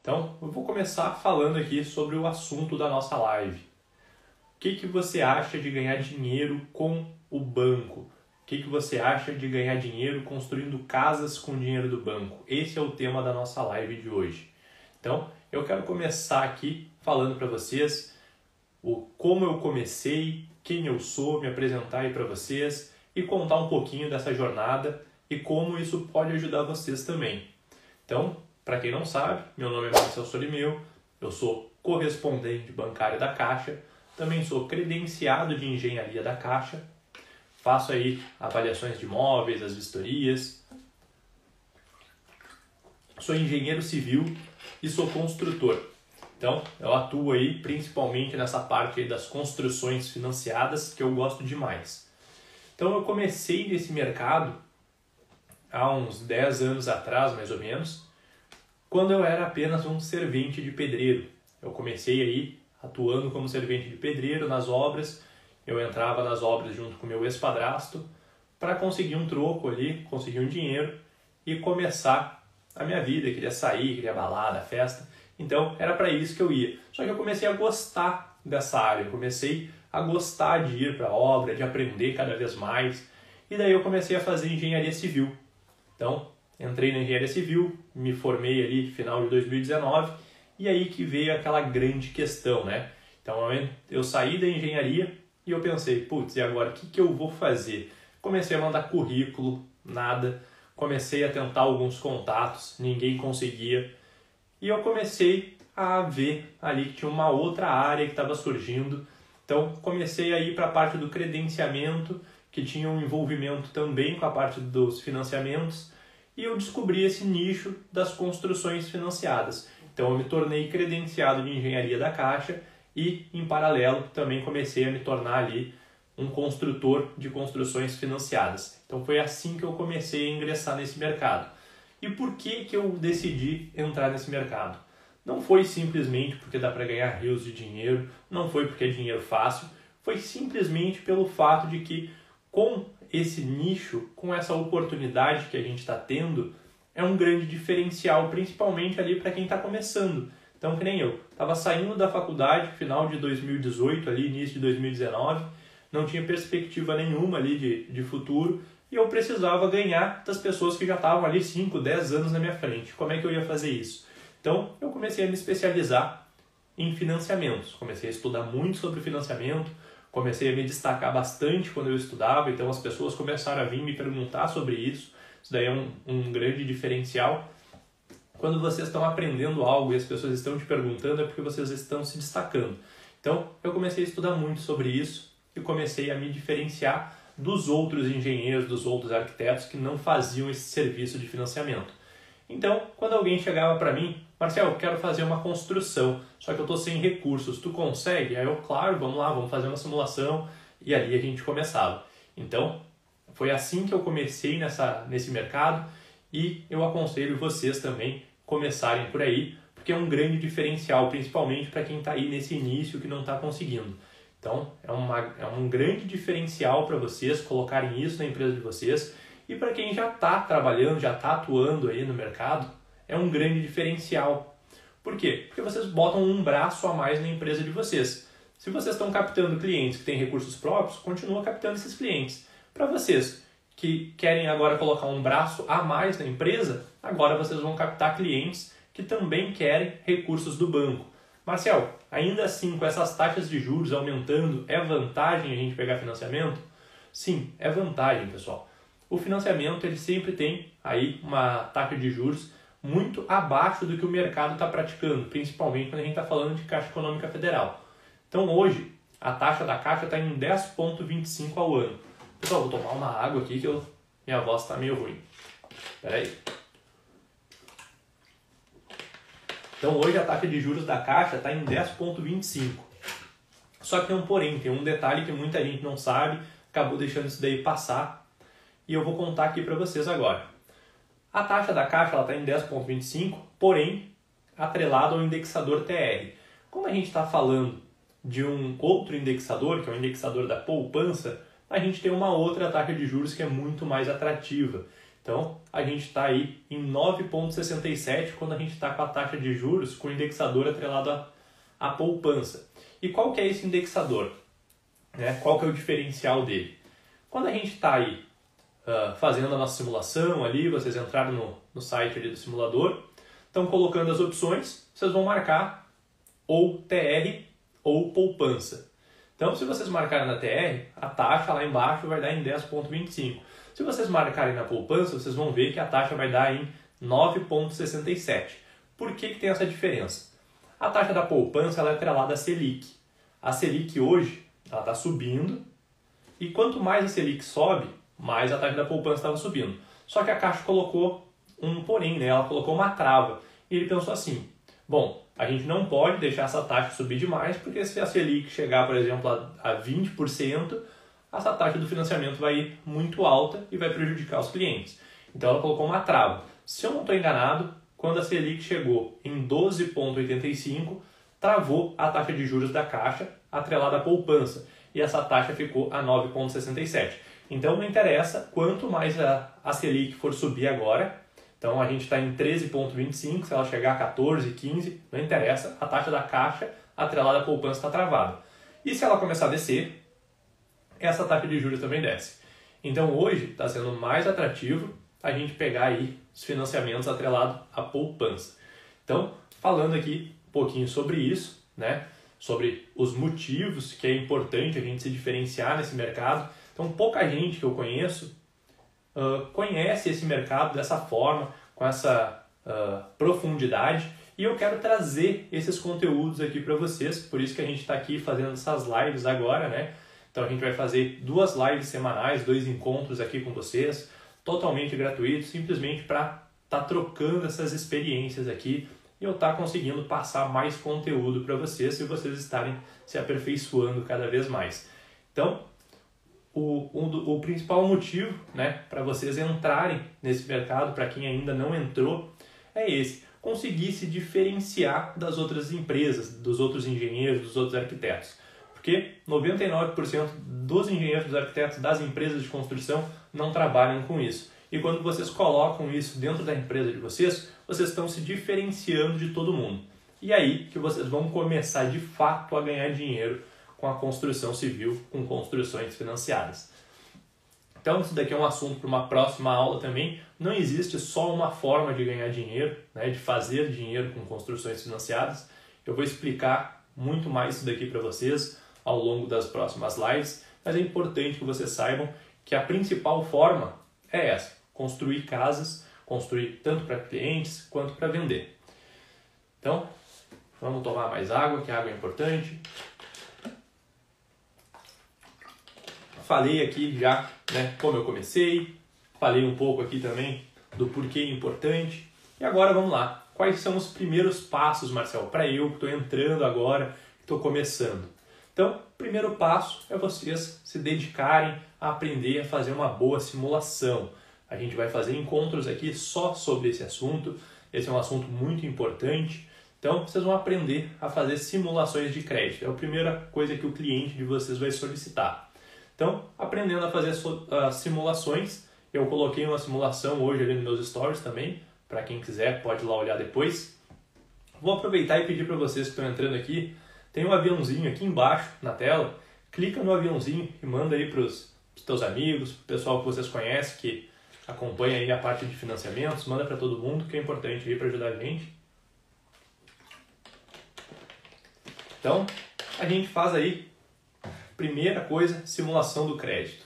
Então, eu vou começar falando aqui sobre o assunto da nossa live. O que você acha de ganhar dinheiro com o banco? O que você acha de ganhar dinheiro construindo casas com dinheiro do banco? Esse é o tema da nossa live de hoje. Então, eu quero começar aqui falando para vocês como eu comecei, quem eu sou, me apresentar aí para vocês e contar um pouquinho dessa jornada e como isso pode ajudar vocês também. Então, para quem não sabe, meu nome é Marcel Solimeu, eu sou correspondente bancário da Caixa, também sou credenciado de engenharia da Caixa, faço aí avaliações de imóveis, as vistorias, sou engenheiro civil e sou construtor. Então, eu atuo aí principalmente nessa parte aí das construções financiadas, que eu gosto demais. Então, eu comecei nesse mercado há uns 10 anos atrás, mais ou menos, quando eu era apenas um servente de pedreiro. Eu comecei aí atuando como servente de pedreiro nas obras, eu entrava nas obras junto com o meu ex-padrasto para conseguir um troco ali, conseguir um dinheiro e começar a minha vida. Eu queria sair, queria balada, festa, então era para isso que eu ia. Só que eu comecei a gostar dessa área, eu comecei a gostar de ir para a obra, de aprender cada vez mais, e daí eu comecei a fazer engenharia civil. Então, entrei na engenharia civil, me formei ali no final de 2019, e aí que veio aquela grande questão, né? Então, eu saí da engenharia e eu pensei, putz, e agora o que eu vou fazer? Comecei a mandar currículo, nada. Comecei a tentar alguns contatos, ninguém conseguia. E eu comecei a ver ali que tinha uma outra área que estava surgindo. Então, comecei a ir para a parte do credenciamento, que tinha um envolvimento também com a parte dos financiamentos, e eu descobri esse nicho das construções financiadas. Então eu me tornei credenciado de engenharia da Caixa e, em paralelo, também comecei a me tornar ali um construtor de construções financiadas. Então foi assim que eu comecei a ingressar nesse mercado. E por que eu decidi entrar nesse mercado? Não foi simplesmente porque dá para ganhar rios de dinheiro, não foi porque é dinheiro fácil, foi simplesmente pelo fato de que com esse nicho, com essa oportunidade que a gente está tendo, é um grande diferencial, principalmente ali para quem está começando. Então, que nem eu, estava saindo da faculdade, final de 2018, ali, início de 2019, não tinha perspectiva nenhuma ali de futuro, e eu precisava ganhar das pessoas que já estavam ali 5, 10 anos na minha frente. Como é que eu ia fazer isso? Então, eu comecei a me especializar em financiamentos. Comecei a estudar muito sobre financiamento, comecei a me destacar bastante quando eu estudava, então as pessoas começaram a vir me perguntar sobre isso. Isso daí é um grande diferencial. Quando vocês estão aprendendo algo e as pessoas estão te perguntando, é porque vocês estão se destacando. Então, eu comecei a estudar muito sobre isso e comecei a me diferenciar dos outros engenheiros, dos outros arquitetos que não faziam esse serviço de financiamento. Então, quando alguém chegava para mim, Marcel, eu quero fazer uma construção, só que eu estou sem recursos, tu consegue? Aí eu, claro, vamos lá, vamos fazer uma simulação, e ali a gente começava. Então, foi assim que eu comecei nesse mercado, e eu aconselho vocês também começarem por aí, porque é um grande diferencial, principalmente para quem está aí nesse início que não está conseguindo. Então, é um grande diferencial para vocês colocarem isso na empresa de vocês, e para quem já está trabalhando, já está atuando aí no mercado, é um grande diferencial. Por quê? Porque vocês botam um braço a mais na empresa de vocês. Se vocês estão captando clientes que têm recursos próprios, continua captando esses clientes. Para vocês que querem agora colocar um braço a mais na empresa, agora vocês vão captar clientes que também querem recursos do banco. Marcel, ainda assim, com essas taxas de juros aumentando, é vantagem a gente pegar financiamento? Sim, é vantagem, pessoal. O financiamento ele sempre tem aí uma taxa de juros muito abaixo do que o mercado está praticando, principalmente quando a gente está falando de Caixa Econômica Federal. Então hoje, a taxa da Caixa está em 10,25 ao ano. Pessoal, vou tomar uma água aqui que minha voz está meio ruim. Espera aí. Então hoje a taxa de juros da Caixa está em 10,25. Só que tem um porém, tem um detalhe que muita gente não sabe, acabou deixando isso daí passar, e eu vou contar aqui para vocês agora. A taxa da Caixa está em 10,25, porém atrelado ao indexador TR. Como a gente está falando de um outro indexador, que é o indexador da poupança, a gente tem uma outra taxa de juros que é muito mais atrativa. Então, a gente está aí em 9,67 quando a gente está com a taxa de juros com o indexador atrelado à poupança. E qual que é esse indexador? Qual que é o diferencial dele? Quando a gente está aí fazendo a nossa simulação ali, vocês entraram no site ali do simulador, estão colocando as opções, vocês vão marcar ou TR ou poupança. Então, se vocês marcarem na TR, a taxa lá embaixo vai dar em 10,25. Se vocês marcarem na poupança, vocês vão ver que a taxa vai dar em 9,67. Por que tem essa diferença? A taxa da poupança ela é atrelada à Selic. A Selic hoje ela está subindo e quanto mais a Selic sobe, mais a taxa da poupança estava subindo. Só que a Caixa colocou um porém, né? Ela colocou uma trava. E ele pensou assim, bom, a gente não pode deixar essa taxa subir demais, porque se a Selic chegar, por exemplo, a 20%, essa taxa do financiamento vai ir muito alta e vai prejudicar os clientes. Então ela colocou uma trava. Se eu não estou enganado, quando a Selic chegou em 12,85, travou a taxa de juros da Caixa atrelada à poupança. E essa taxa ficou a 9,67. Então não interessa quanto mais a Selic for subir agora. Então a gente está em 13,25, se ela chegar a 14, 15, não interessa, a taxa da Caixa atrelada à poupança está travada. E se ela começar a descer, essa taxa de juros também desce. Então hoje está sendo mais atrativo a gente pegar aí os financiamentos atrelados à poupança. Então, falando aqui um pouquinho sobre isso, né? Sobre os motivos que é importante a gente se diferenciar nesse mercado. Então, pouca gente que eu conheço conhece esse mercado dessa forma, com essa profundidade, e eu quero trazer esses conteúdos aqui para vocês, por isso que a gente está aqui fazendo essas lives agora, né? Então a gente vai fazer 2 lives semanais, 2 encontros aqui com vocês, totalmente gratuitos, simplesmente para estar trocando essas experiências aqui e eu estar conseguindo passar mais conteúdo para vocês e vocês estarem se aperfeiçoando cada vez mais. Então, o principal motivo, né, para vocês entrarem nesse mercado, para quem ainda não entrou, é esse. Conseguir se diferenciar das outras empresas, dos outros engenheiros, dos outros arquitetos. Porque 99% dos engenheiros, dos arquitetos, das empresas de construção não trabalham com isso. E quando vocês colocam isso dentro da empresa de vocês, vocês estão se diferenciando de todo mundo. E aí que vocês vão começar de fato a ganhar dinheiro com a construção civil, com construções financiadas. Então isso daqui é um assunto para uma próxima aula também. Não existe só uma forma de ganhar dinheiro, né, de fazer dinheiro com construções financiadas. Eu vou explicar muito mais isso daqui para vocês ao longo das próximas lives, mas é importante que vocês saibam que a principal forma é essa, construir casas, construir tanto para clientes quanto para vender. Então, vamos tomar mais água, que a água é importante. Falei aqui já, né, como eu comecei, falei um pouco aqui também do porquê é importante. E agora vamos lá, quais são os primeiros passos, Marcel, para eu que estou entrando agora, que estou começando? Então, o primeiro passo é vocês se dedicarem a aprender a fazer uma boa simulação. A gente vai fazer encontros aqui só sobre esse assunto. Esse é um assunto muito importante. Então, vocês vão aprender a fazer simulações de crédito. É a primeira coisa que o cliente de vocês vai solicitar. Então, aprendendo a fazer simulações. Eu coloquei uma simulação hoje ali nos meus stories também. Para quem quiser, pode ir lá olhar depois. Vou aproveitar e pedir para vocês que estão entrando aqui. Tem um aviãozinho aqui embaixo na tela. Clica no aviãozinho e manda aí para os teus amigos, para o pessoal que vocês conhecem, que acompanha aí a parte de financiamentos. Manda para todo mundo, que é importante aí para ajudar a gente. Então, a gente faz aí, primeira coisa, simulação do crédito.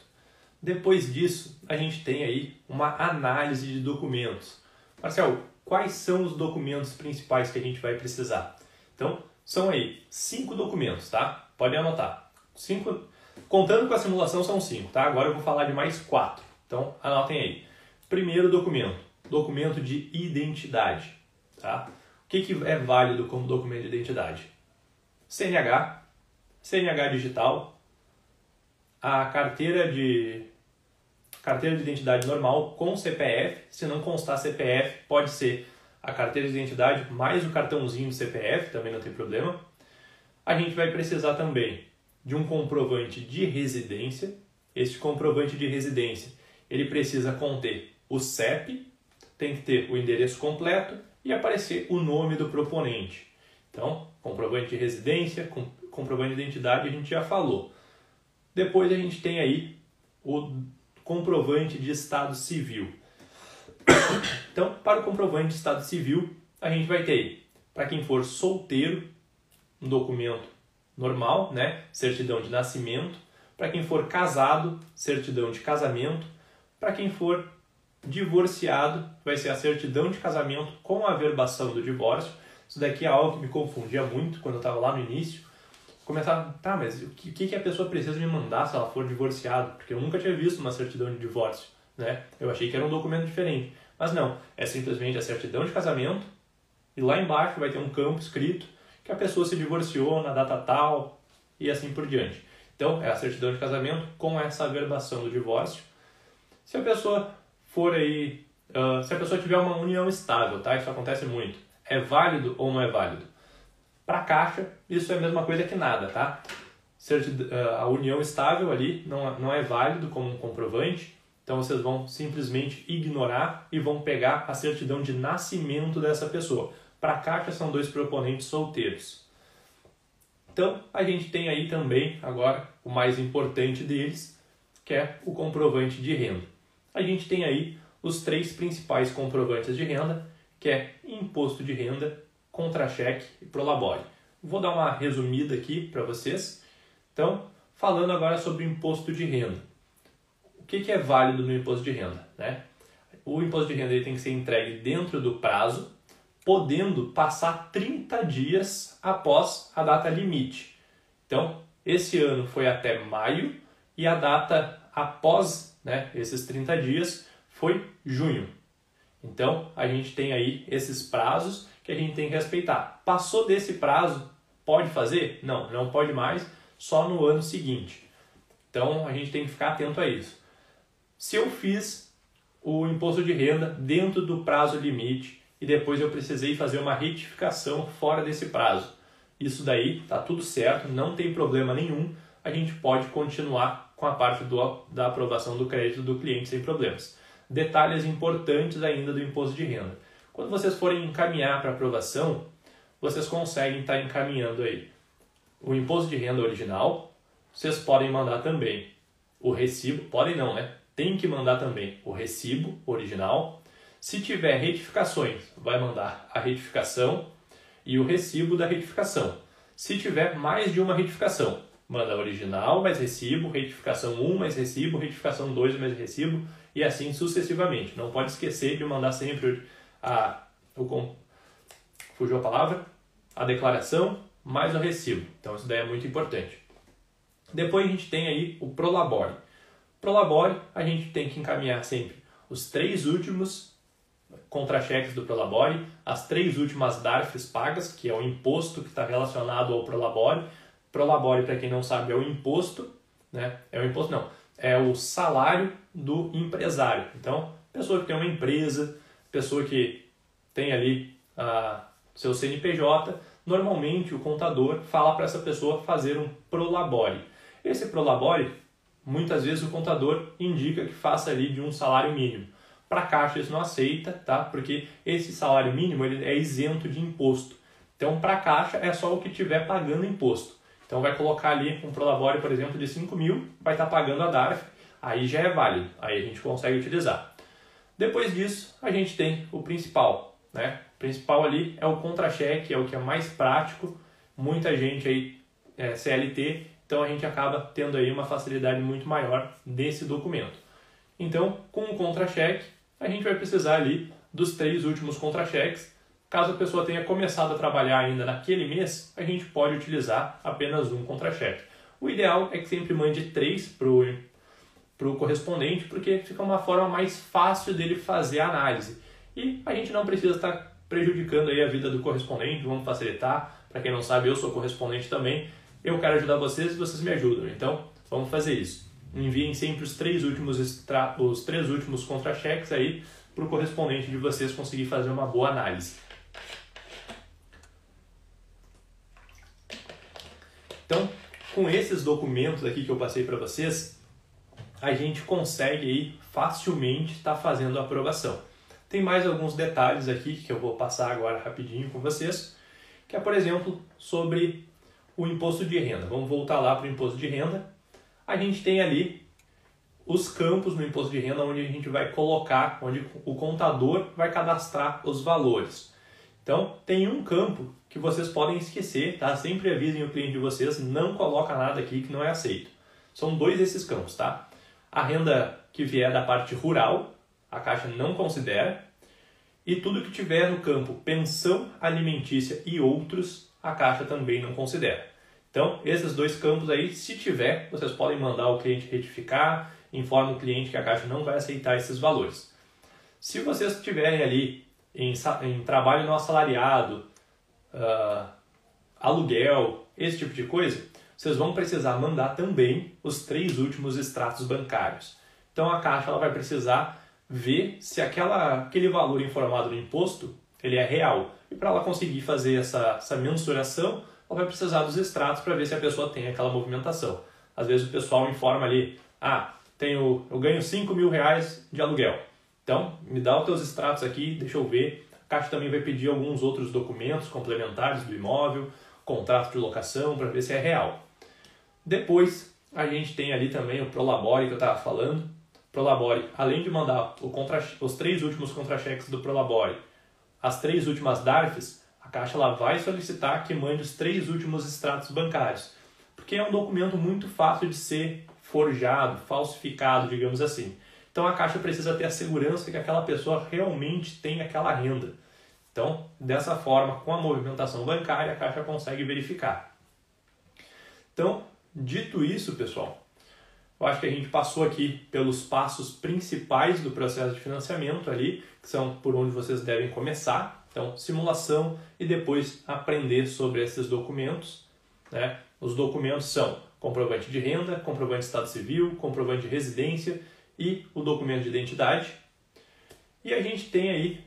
Depois disso, a gente tem aí uma análise de documentos. Marcel, quais são os documentos principais que a gente vai precisar? Então, são aí 5 documentos, tá? Podem anotar. 5, contando com a simulação são 5, tá? Agora eu vou falar de mais 4. Então, anotem aí. Primeiro documento, documento de identidade, tá? O que é válido como documento de identidade? CNH, CNH digital, a carteira de identidade normal com CPF. Se não constar CPF, pode ser a carteira de identidade mais o cartãozinho de CPF, também não tem problema. A gente vai precisar também de um comprovante de residência. Esse comprovante de residência, ele precisa conter o CEP, tem que ter o endereço completo e aparecer o nome do proponente. Então, comprovante de residência, comprovante de identidade a gente já falou. Depois a gente tem aí o comprovante de estado civil. Então, para o comprovante de estado civil, a gente vai ter aí, para quem for solteiro, um documento normal, né? Certidão de nascimento. Para quem for casado, certidão de casamento. Para quem for divorciado, vai ser a certidão de casamento com a averbação do divórcio. Isso daqui é algo que me confundia muito quando eu estava lá no início. Começava, tá, mas o que a pessoa precisa me mandar se ela for divorciada? Porque eu nunca tinha visto uma certidão de divórcio, né? Eu achei que era um documento diferente. Mas não, é simplesmente a certidão de casamento e lá embaixo vai ter um campo escrito que a pessoa se divorciou na data tal e assim por diante. Então, é a certidão de casamento com essa averbação do divórcio. Se a pessoa for aí, se a pessoa tiver uma união estável, tá? Isso acontece muito. É válido ou não é válido? Para a Caixa, isso é a mesma coisa que nada, tá? A união estável ali não é válido como um comprovante, então vocês vão simplesmente ignorar e vão pegar a certidão de nascimento dessa pessoa. Para a Caixa são 2 proponentes solteiros. Então, a gente tem aí também, agora, o mais importante deles, que é o comprovante de renda. A gente tem aí os 3 principais comprovantes de renda, que é imposto de renda, contra-cheque e prolabore. Vou dar uma resumida aqui para vocês. Então, falando agora sobre o imposto de renda. O que é válido no imposto de renda, né? O imposto de renda ele tem que ser entregue dentro do prazo, podendo passar 30 dias após a data limite. Então, esse ano foi até maio e a data após, né, esses 30 dias foi junho. Então, a gente tem aí esses prazos que a gente tem que respeitar. Passou desse prazo, pode fazer? Não, não pode mais, só no ano seguinte. Então, a gente tem que ficar atento a isso. Se eu fiz o imposto de renda dentro do prazo limite e depois eu precisei fazer uma retificação fora desse prazo, isso daí está tudo certo, não tem problema nenhum, a gente pode continuar com a parte da aprovação do crédito do cliente sem problemas. Detalhes importantes ainda do imposto de renda. Quando vocês forem encaminhar para aprovação, vocês conseguem estar encaminhando aí o imposto de renda original, vocês podem mandar também o recibo, podem não, né? Tem que mandar também o recibo original. Se tiver retificações, vai mandar a retificação e o recibo da retificação. Se tiver mais de uma retificação, manda original mais recibo, retificação 1 mais recibo, retificação 2 mais recibo e assim sucessivamente. Não pode esquecer de mandar sempre fugiu a palavra? A declaração mais o recibo. Então isso daí é muito importante. Depois a gente tem aí o prolabore. Prolabore, a gente tem que encaminhar sempre os 3 últimos contra-cheques do prolabore, as 3 últimas DARFs pagas, que é o imposto que está relacionado ao prolabore. Prolabore, para quem não sabe, é o imposto, né? É o salário do empresário. Então, pessoa que tem uma empresa, pessoa que tem ali seu CNPJ, normalmente o contador fala para essa pessoa fazer um prolabore. Esse prolabore, muitas vezes o contador indica que faça ali de um salário mínimo. Para a Caixa isso não aceita, tá? Porque esse salário mínimo ele é isento de imposto. Então, para a Caixa é só o que estiver pagando imposto. Então, vai colocar ali um prolabore, por exemplo, de 5 mil, vai estar pagando a DARF, aí já é válido, aí a gente consegue utilizar. Depois disso, a gente tem o principal, né? O principal ali é o contra-cheque, é o que é mais prático. Muita gente aí é CLT, então a gente acaba tendo aí uma facilidade muito maior desse documento. Então, com o contra-cheque, a gente vai precisar ali dos 3 últimos contra-cheques. Caso a pessoa tenha começado a trabalhar ainda naquele mês, a gente pode utilizar apenas um contra-cheque. O ideal é que sempre mande 3 para o correspondente, porque fica uma forma mais fácil dele fazer a análise. E a gente não precisa estar prejudicando aí a vida do correspondente, vamos facilitar. Para quem não sabe, eu sou correspondente também. Eu quero ajudar vocês e vocês me ajudam. Então, vamos fazer isso. Enviem sempre os 3 últimos contra-cheques aí para o correspondente de vocês conseguir fazer uma boa análise. Então, com esses documentos aqui que eu passei para vocês, a gente consegue aí facilmente estar fazendo a aprovação. Tem mais alguns detalhes aqui que eu vou passar agora rapidinho com vocês, que é, por exemplo, sobre o imposto de renda. Vamos voltar lá para o imposto de renda. A gente tem ali os campos no imposto de renda onde a gente vai colocar, onde o contador vai cadastrar os valores. Então, tem um campo que vocês podem esquecer, tá? Sempre avisem o cliente de vocês, não coloca nada aqui que não é aceito. São dois desses campos, tá? A renda que vier da parte rural, a Caixa não considera. E tudo que tiver no campo pensão alimentícia e outros, a Caixa também não considera. Então, esses dois campos aí, se tiver, vocês podem mandar o cliente retificar, informa o cliente que a Caixa não vai aceitar esses valores. Se vocês tiverem ali em trabalho não assalariado, aluguel, esse tipo de coisa, vocês vão precisar mandar também os 3 últimos extratos bancários. Então a Caixa ela vai precisar ver se aquele valor informado no imposto ele é real. E para ela conseguir fazer essa mensuração, ela vai precisar dos extratos para ver se a pessoa tem aquela movimentação. Às vezes o pessoal informa ali, eu ganho 5 mil reais de aluguel. Então, me dá os teus extratos aqui, deixa eu ver. A Caixa também vai pedir alguns outros documentos complementares do imóvel, contrato de locação, para ver se é real. Depois, a gente tem ali também o Prolabore que eu estava falando. Prolabore, além de mandar os 3 últimos contra-cheques do Prolabore, as 3 últimas DARFs, a Caixa ela vai solicitar que mande os 3 últimos extratos bancários. Porque é um documento muito fácil de ser forjado, falsificado, digamos assim. Então a Caixa precisa ter a segurança que aquela pessoa realmente tem aquela renda. Então, dessa forma, com a movimentação bancária, a Caixa consegue verificar. Então, dito isso, pessoal, eu acho que a gente passou aqui pelos passos principais do processo de financiamento ali, que são por onde vocês devem começar. Então, simulação e depois aprender sobre esses documentos, né? Os documentos são comprovante de renda, comprovante de estado civil, comprovante de residência e o documento de identidade. E a gente tem aí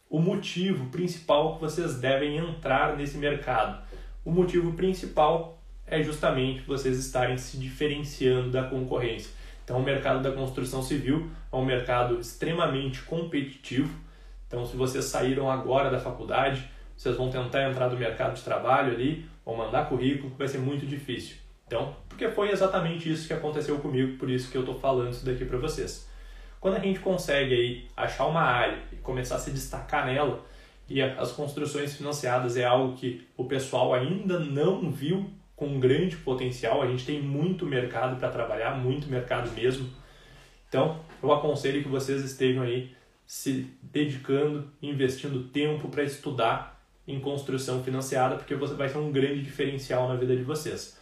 o motivo principal que vocês devem entrar nesse mercado. O motivo principal é justamente vocês estarem se diferenciando da concorrência. Então, o mercado da construção civil é um mercado extremamente competitivo. Então, se vocês saíram agora da faculdade, vocês vão tentar entrar no mercado de trabalho ali, vão mandar currículo, vai ser muito difícil. Então, porque foi exatamente isso que aconteceu comigo, por isso que eu estou falando isso daqui para vocês. Quando a gente consegue aí achar uma área e começar a se destacar nela, e as construções financiadas é algo que o pessoal ainda não viu com um grande potencial, a gente tem muito mercado para trabalhar, muito mercado mesmo. Então, eu aconselho que vocês estejam aí se dedicando, investindo tempo para estudar em construção financiada, porque você vai ter um grande diferencial na vida de vocês.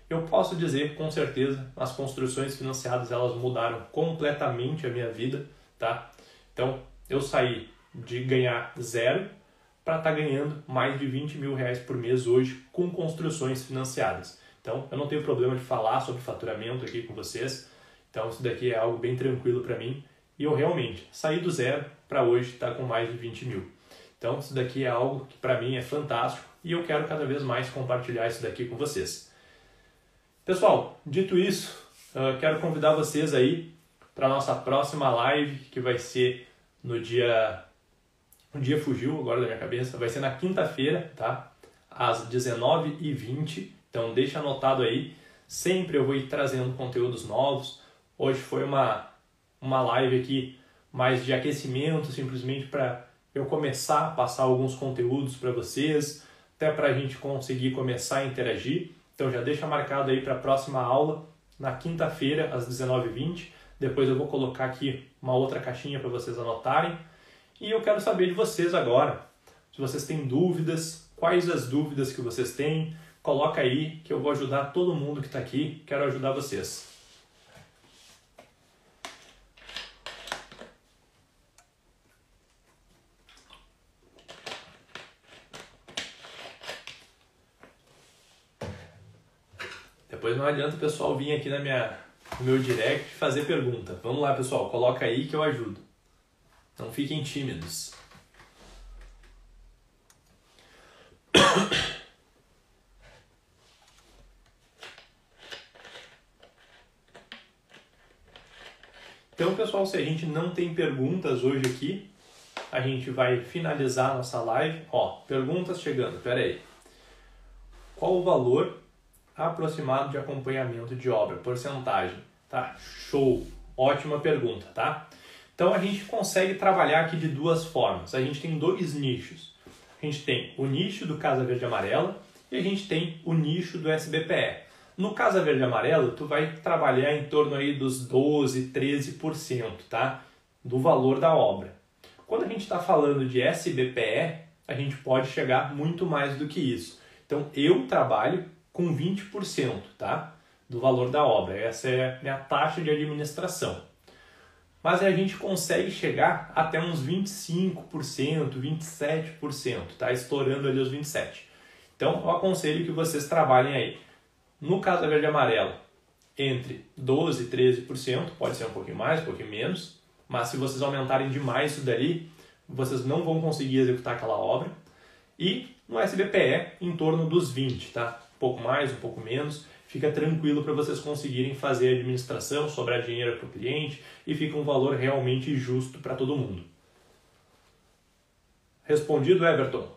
Eu posso dizer com certeza, as construções financiadas elas mudaram completamente a minha vida, tá? Então, eu saí de ganhar 0 para estar ganhando mais de 20 mil reais por mês hoje com construções financiadas. Então, eu não tenho problema de falar sobre faturamento aqui com vocês. Então, isso daqui é algo bem tranquilo para mim. E eu realmente saí do 0 para hoje estar com mais de 20 mil. Então, isso daqui é algo que para mim é fantástico e eu quero cada vez mais compartilhar isso daqui com vocês. Pessoal, dito isso, quero convidar vocês aí para a nossa próxima live, que vai ser no dia... O dia fugiu agora da minha cabeça, vai ser na quinta-feira, tá? Às 19h20, então deixa anotado aí. Sempre eu vou ir trazendo conteúdos novos. Hoje foi uma live aqui mais de aquecimento, simplesmente para eu começar a passar alguns conteúdos para vocês, até para a gente conseguir começar a interagir. Então já deixa marcado aí para a próxima aula, na quinta-feira, às 19h20. Depois eu vou colocar aqui uma outra caixinha para vocês anotarem. E eu quero saber de vocês agora, se vocês têm dúvidas, quais as dúvidas que vocês têm, coloca aí que eu vou ajudar todo mundo que está aqui, quero ajudar vocês. Depois não adianta o pessoal vir aqui no meu direct fazer pergunta. Vamos lá, pessoal, coloca aí que eu ajudo. Não fiquem tímidos. Então, pessoal, se a gente não tem perguntas hoje aqui, a gente vai finalizar a nossa live. Ó, perguntas chegando, pera aí. Qual o valor aproximado de acompanhamento de obra? Porcentagem. Tá, show. Ótima pergunta, tá? Então, a gente consegue trabalhar aqui de duas formas. A gente tem dois nichos. A gente tem o nicho do Casa Verde e Amarela e a gente tem o nicho do SBPE. No Casa Verde e Amarelo, tu vai trabalhar em torno aí dos 12%, 13%, tá? Do valor da obra. Quando a gente está falando de SBPE, a gente pode chegar muito mais do que isso. Então, eu trabalho com 20%, tá? Do valor da obra. Essa é a minha taxa de administração. Mas a gente consegue chegar até uns 25%, 27%, tá? Estourando ali os 27%. Então, eu aconselho que vocês trabalhem aí. No Casa Verde e Amarelo, entre 12% e 13%, pode ser um pouquinho mais, um pouquinho menos, mas se vocês aumentarem demais isso dali, vocês não vão conseguir executar aquela obra. E no SBPE, em torno dos 20%, tá? Um pouco mais, um pouco menos, fica tranquilo para vocês conseguirem fazer a administração, sobrar dinheiro para o cliente e fica um valor realmente justo para todo mundo. Respondido, Everton?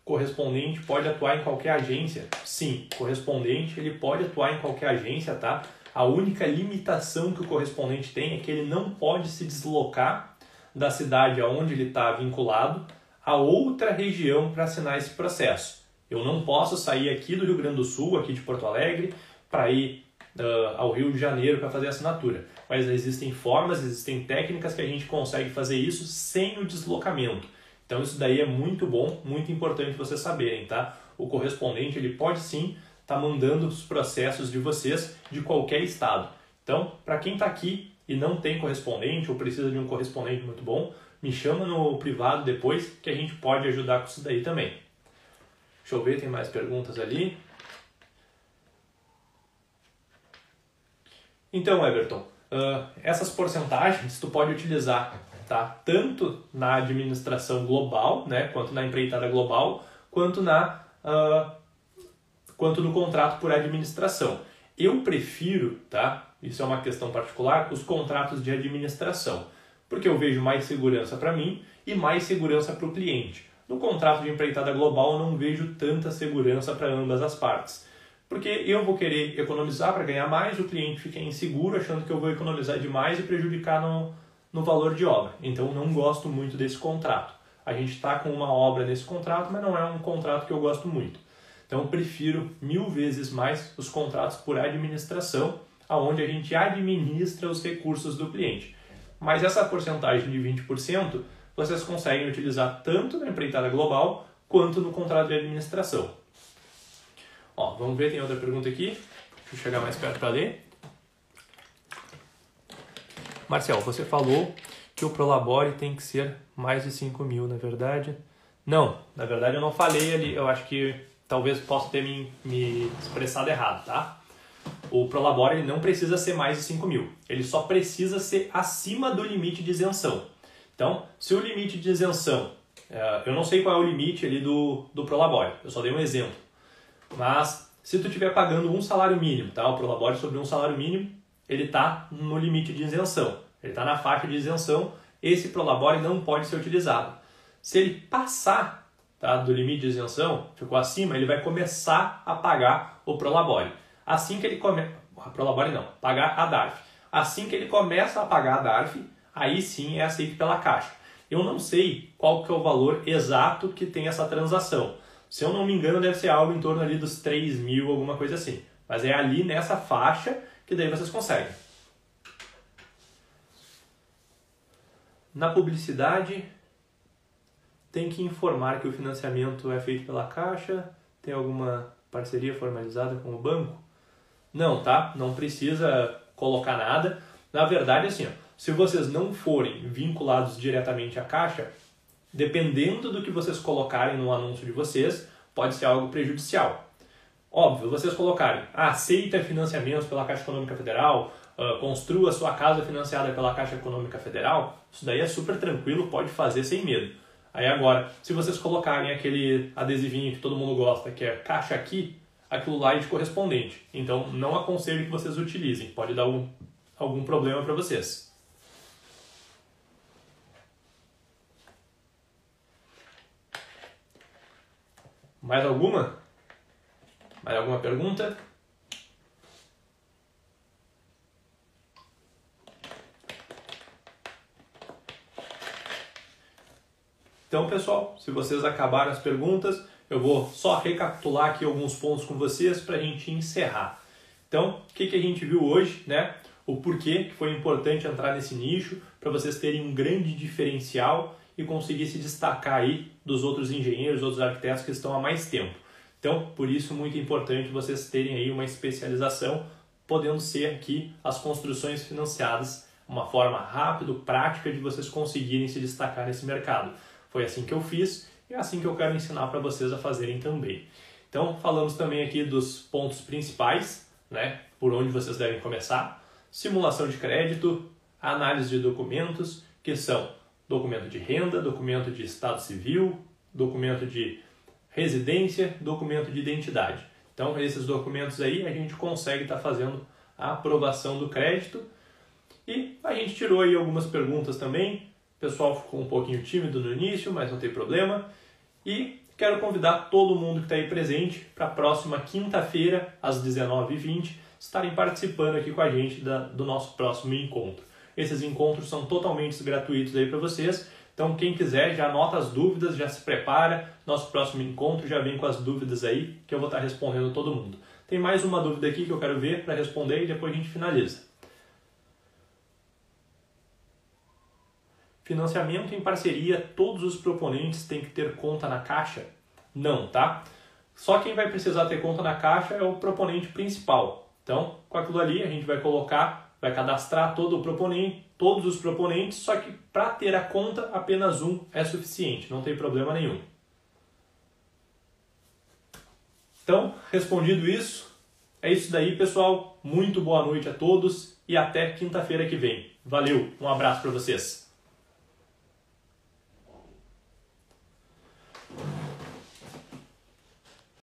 Correspondente pode atuar em qualquer agência? Sim, correspondente ele pode atuar em qualquer agência, tá? A única limitação que o correspondente tem é que ele não pode se deslocar da cidade aonde ele está vinculado a outra região para assinar esse processo. Eu não posso sair aqui do Rio Grande do Sul, aqui de Porto Alegre, para ir ao Rio de Janeiro para fazer a assinatura. Mas existem formas, existem técnicas que a gente consegue fazer isso sem o deslocamento. Então isso daí é muito bom, muito importante vocês saberem, tá? O correspondente ele pode sim estar mandando os processos de vocês de qualquer estado. Então, para quem está aqui e não tem correspondente ou precisa de um correspondente muito bom, me chama no privado depois que a gente pode ajudar com isso daí também. Deixa eu ver, tem mais perguntas ali. Então, Everton, essas porcentagens tu pode utilizar, tá? Tanto na administração global, né, quanto na empreitada global, quanto no contrato por administração. Eu prefiro, tá? Isso é uma questão particular, os contratos de administração, porque eu vejo mais segurança para mim e mais segurança para o cliente. No contrato de empreitada global eu não vejo tanta segurança para ambas as partes, porque eu vou querer economizar para ganhar mais, o cliente fica inseguro achando que eu vou economizar demais e prejudicar no valor de obra. Então eu não gosto muito desse contrato. A gente está com uma obra nesse contrato, mas não é um contrato que eu gosto muito. Então eu prefiro 1000 vezes mais os contratos por administração, onde a gente administra os recursos do cliente. Mas essa porcentagem de 20% vocês conseguem utilizar tanto na empreitada global quanto no contrato de administração. Ó, vamos ver, tem outra pergunta aqui. Deixa eu chegar mais perto para ler. Marcel, você falou que o Prolabore tem que ser mais de 5 mil, na verdade? Não, na verdade eu não falei ali, eu acho que talvez possa ter me expressado errado, tá? O Prolabore ele não precisa ser mais de 5 mil, ele só precisa ser acima do limite de isenção. Então, se o limite de isenção, eu não sei qual é o limite ali do Prolabore, eu só dei um exemplo, mas se tu estiver pagando um salário mínimo, tá? O Prolabore sobre um salário mínimo, ele está no limite de isenção, ele está na faixa de isenção, esse Prolabore não pode ser utilizado. Se ele passar, tá, do limite de isenção, ficou acima, ele vai começar a pagar o Prolabore. Assim que ele Prolabore não, pagar a DARF. Assim que ele começa a pagar a DARF, aí sim é aceito pela Caixa. Eu não sei qual que é o valor exato que tem essa transação. Se eu não me engano, deve ser algo em torno ali dos 3 mil, alguma coisa assim. Mas é ali nessa faixa que daí vocês conseguem. Na publicidade, tem que informar que o financiamento é feito pela Caixa? Tem alguma parceria formalizada com o banco? Não, tá? Não precisa colocar nada. Na verdade, assim, ó, se vocês não forem vinculados diretamente à Caixa, dependendo do que vocês colocarem no anúncio de vocês, pode ser algo prejudicial. Óbvio, vocês colocarem, aceita financiamentos pela Caixa Econômica Federal, construa sua casa financiada pela Caixa Econômica Federal, isso daí é super tranquilo, pode fazer sem medo. Aí agora, se vocês colocarem aquele adesivinho que todo mundo gosta, que é Caixa Aqui, aquilo lá é de correspondente. Então, não aconselho que vocês utilizem. Pode dar algum problema para vocês. Mais alguma? Mais alguma pergunta? Então, pessoal, se vocês acabaram as perguntas, eu vou só recapitular aqui alguns pontos com vocês para a gente encerrar. Então, o que a gente viu hoje, né? O porquê que foi importante entrar nesse nicho, para vocês terem um grande diferencial e conseguir se destacar aí dos outros engenheiros, outros arquitetos que estão há mais tempo. Então, por isso, muito importante vocês terem aí uma especialização, podendo ser aqui as construções financiadas, uma forma rápida, prática de vocês conseguirem se destacar nesse mercado. Foi assim que eu fiz e é assim que eu quero ensinar para vocês a fazerem também. Então, falamos também aqui dos pontos principais, né, por onde vocês devem começar. Simulação de crédito, análise de documentos, que são documento de renda, documento de estado civil, documento de residência, documento de identidade. Então, esses documentos aí a gente consegue estar fazendo a aprovação do crédito. E a gente tirou aí algumas perguntas também. O pessoal ficou um pouquinho tímido no início, mas não tem problema. E quero convidar todo mundo que está aí presente para a próxima quinta-feira, às 19h20, estarem participando aqui com a gente do nosso próximo encontro. Esses encontros são totalmente gratuitos aí para vocês. Então, quem quiser, já anota as dúvidas, já se prepara. Nosso próximo encontro já vem com as dúvidas aí, que eu vou estar respondendo todo mundo. Tem mais uma dúvida aqui que eu quero ver para responder e depois a gente finaliza. Financiamento em parceria, todos os proponentes têm que ter conta na Caixa? Não, tá? Só quem vai precisar ter conta na Caixa é o proponente principal. Então, com aquilo ali, a gente vai colocar, vai cadastrar todo o proponente, todos os proponentes, só que para ter a conta, apenas um é suficiente, não tem problema nenhum. Então, respondido isso, é isso daí, pessoal. Muito boa noite a todos e até quinta-feira que vem. Valeu, um abraço para vocês.